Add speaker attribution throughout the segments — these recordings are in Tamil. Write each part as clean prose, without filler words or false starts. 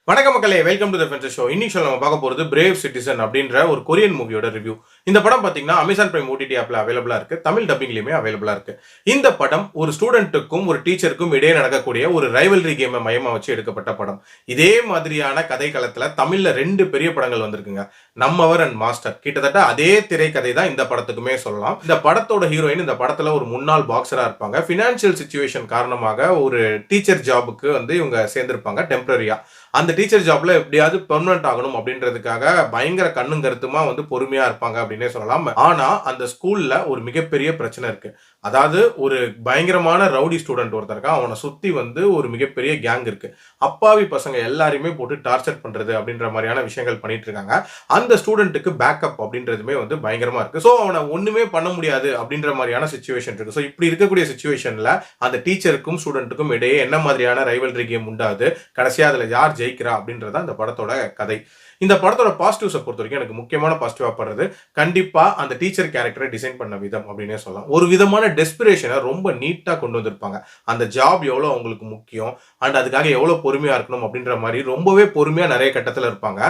Speaker 1: வணக்கம் மக்களே, வெல்கம் டு தி ஃபென்சர் ஷோ. இன்னைக்கு நம்ம பார்க்க போறது பிரேவ் சிட்டிசன் அப்படின்ற ஒரு கொரியன் மூவியோட ரிவ்யூ. இந்த படம் பாத்தீங்கன்னா அமேசான் பிரைம் ஓடிடி ஆப்ல அவைலபிளா இருக்கு. தமிழ் டப்பிங்லயுமே அவைலபிளா இருக்கு. இந்த படம் ஒரு ஸ்டூடெண்ட்டுக்கும் ஒரு டீச்சருக்கும் இடையே நடக்கக்கூடிய ஒரு ரைவல்ரி கேமை மையமா வச்சு எடுக்கப்பட்ட படம். இதே மாதிரியான கதை களத்துல தமிழ்ல 2 பெரிய படங்கள் வந்திருக்குங்க. நம்மவர் அண்ட் மாஸ்டர். கிட்டத்தட்ட அதே திரைக்கதை தான் இந்த படத்துக்குமே சொல்லலாம். இந்த படத்தோட ஹீரோயின் இந்த படத்துல ஒரு முன்னாள் பாக்ஸரா இருப்பாங்க. பினான்சியல் சிச்சுவேஷன் காரணமாக ஒரு டீச்சர் ஜாபுக்கு இவங்க சேர்ந்திருப்பாங்க டெம்பரரியா. அந்த டீச்சர் ஜாப்ல எப்படியாவது பெர்மனன்ட் ஆகணும் அப்படின்றதுக்காக பயங்கர கண்ணும் கருத்துமா பொறுமையா இருப்பாங்க அப்படின்னே சொல்லலாம். ஆனா அந்த ஸ்கூல்ல ஒரு மிகப்பெரிய பிரச்சனை இருக்கு. அதாவது ஒரு பயங்கரமான ரவுடி ஸ்டூடெண்ட் ஒருத்தர் இருக்கான். அவனை சுத்தி ஒரு மிகப்பெரிய கேங் இருக்கு. அப்பாவி பசங்க எல்லாரையுமே போட்டு டார்ச்சர் பண்றது அப்படின்ற மாதிரியான விஷயங்கள் பண்ணிட்டு இருக்காங்க. அந்த ஸ்டூடெண்ட்டுக்கு பேக்கப் அப்படின்றதுமே பயங்கரமா இருக்கு. சோ அவனை ஒண்ணுமே பண்ண முடியாது அப்படின்ற மாதிரியான சிச்சுவேஷன் இருக்கு. சோ இப்படி இருக்கக்கூடிய சிச்சுவேஷன்ல அந்த டீச்சருக்கும் ஸ்டூடெண்ட்டுக்கும் இடையே என்ன மாதிரியான ரைவல்ரி கேம் உண்டாது, கடைசியா அதுல யார் ஜெயிக்கிறா அப்படின்றத அந்த படத்தோட கதை. இந்த படத்தோட பாசிட்டிவ்ஸை பொறுத்த வரைக்கும் எனக்கு முக்கியமான பாசிட்டிவா படுறது கண்டிப்பா அந்த டீச்சர் கேரக்டரை டிசைன் பண்ண விதம் அப்படின்னே சொல்லலாம். ஒரு விதமான டெஸ்பிரேஷனை ரொம்ப நீட்டா கொண்டு வந்திருப்பாங்க. அந்த ஜாப் எவ்வளவு அவங்களுக்கு முக்கியம் அண்ட் அதுக்காக எவ்வளவு பொறுமையா இருக்கணும் அப்படின்ற மாதிரி ரொம்பவே பொறுமையா நிறைய கட்டத்துல இருப்பாங்க.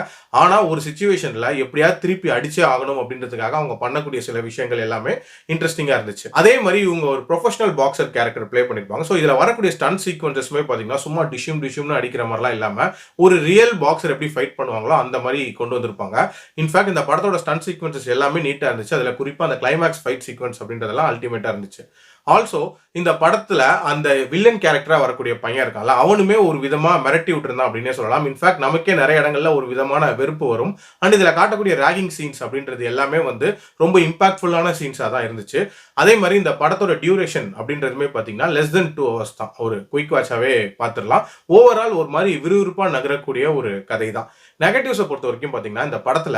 Speaker 1: ஆனா ஒரு சிச்சுவேஷன்ல எப்படியாவது திருப்பி அடிச்சே ஆகணும் அப்படின்றதுக்காக அவங்க பண்ணக்கூடிய சில விஷயங்கள் எல்லாமே இன்ட்ரெஸ்டிங்கா இருந்துச்சு. அதே மாதிரி இவங்க ஒரு ப்ரொஃபஷனல் பாக்ஸர் கேரக்டர் பிளே பண்ணிருப்பாங்க. ஸோ இதுல வரக்கூடிய ஸ்டன்ட் சீக்வன்சஸ்மே பாத்தீங்கன்னா சும்மா டிஷ்யூம்னு அடிக்கிற மாதிரிலாம் இல்லாம ஒரு ரியல் பாக்ஸர் எப்படி ஃபைட் பண்ணுவாங்களோ அந்த மாதிரி கொண்டு வந்திருப்பாங்க. இன்ஃபேக்ட் இந்த படத்தோட ஸ்டன்ட் சீக்வன்சஸ் எல்லாமே நீட்டா இருந்துச்சு. அதுல குறிப்பா அந்த கிளைமேக்ஸ் ஃபைட் சீக்வன்ஸ் அப்படின்றதெல்லாம் அல்டிமேட்டா இருந்துச்சு. ஆல்சோ இந்த படத்துல அந்த வில்லன் கேரக்டரா வரக்கூடிய பையன் இருக்கான்ல, அவனுமே ஒரு விதமா மிரட்டி விட்டுருந்தான் அப்படின்னே சொல்லலாம். இன்ஃபேக்ட் நமக்கே நிறைய இடங்கள்ல ஒரு விதமான வெறுப்பு வரும். அண்ட் இதுல காட்டக்கூடிய ராகிங் சீன்ஸ் அப்படின்றது எல்லாமே ரொம்ப இம்பாக்ட்ஃபுல்லான சீன்ஸா தான் இருந்துச்சு. அதே மாதிரி இந்த படத்தோட டியூரேஷன் அப்படின்றதுமே பாத்தீங்கன்னா லெஸ் தென் 2 hours தான். ஒரு குயிக் வாட்சாவே பார்த்துடலாம். ஓவரால் ஒரு மாதிரி விறுவிறுப்பா நகரக்கூடிய ஒரு கதை தான். நெகட்டிவ்ஸை பொறுத்த வரைக்கும் பாத்தீங்கன்னா இந்த படத்துல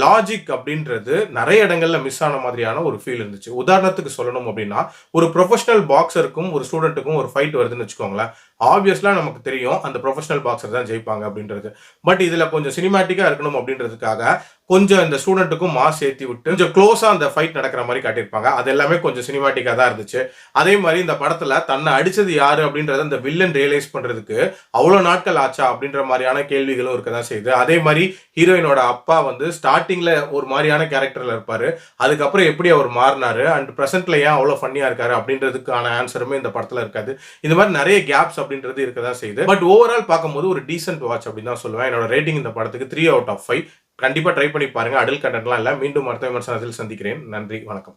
Speaker 1: லாஜிக் அப்படின்றது நிறைய இடங்கள்ல மிஸ் ஆன மாதிரியான ஒரு ஃபீல் இருந்துச்சு. உதாரணத்துக்கு சொல்லணும் அப்படின்னா ஒரு ப்ரொஃபஷனல் பாக்ஸருக்கும் ஒரு ஸ்டூடெண்ட்டுக்கும் ஒரு ஃபைட் வருதுன்னு வச்சுக்கோங்களேன். ஆப்வியஸ்லா நமக்கு தெரியும் அந்த ப்ரொஃபஷனல் பாக்ஸர் தான் ஜெயிப்பாங்க அப்படின்றது. பட் இதுல கொஞ்சம் சினிமாட்டிக்கா இருக்கணும் அப்படின்றதுக்காக கொஞ்சம் இந்த ஸ்டூடெண்ட்டுக்கும் மாஸ் ஏற்றி விட்டு கொஞ்சம் க்ளோஸா அந்த ஃபைட் நடக்கிற மாதிரி காட்டியிருப்பாங்க. அது எல்லாமே கொஞ்சம் சினிமாட்டிக்கா தான் இருந்துச்சு. அதே மாதிரி இந்த படத்துல தன்னை அடிச்சது யாரு அப்படின்றத இந்த வில்லன் ரியலைஸ் பண்றதுக்கு அவ்வளவு நாட்கள் ஆச்சா அப்படின்ற மாதிரியான கேள்விகளும் இருக்கதான் செய்யுது. அதே மாதிரி ஹீரோயினோட அப்பா ஸ்டார்டிங்ல ஒரு மாதிரியான கேரக்டர்ல இருப்பாரு. அதுக்கப்புறம் எப்படி அவர் மாறினாரு அண்ட் பிரசன்ட்ல ஏன் அவ்வளவு ஃபன்னியா இருக்காரு அப்படின்றதுக்கான ஆன்சருமே இந்த படத்துல இருக்காது. இந்த மாதிரி நிறைய கேப்ஸ் அப்படின்றது இருக்கதான் செய்யுது. பட் ஓவரால் பார்க்கும்போது ஒரு டீசென்ட் வாட்ச் அப்படின்னு தான் சொல்லுவேன். என்னோட ரேட்டிங் இந்த படத்துக்கு 3 out of 5. கண்டிப்பா ட்ரை பண்ணி பாருங்க. அடல்ட் கண்டென்ட்லாம் இல்ல. மீண்டும் அடுத்த விமர்சனத்தில் சந்திக்கிறேன். நன்றி, வணக்கம்.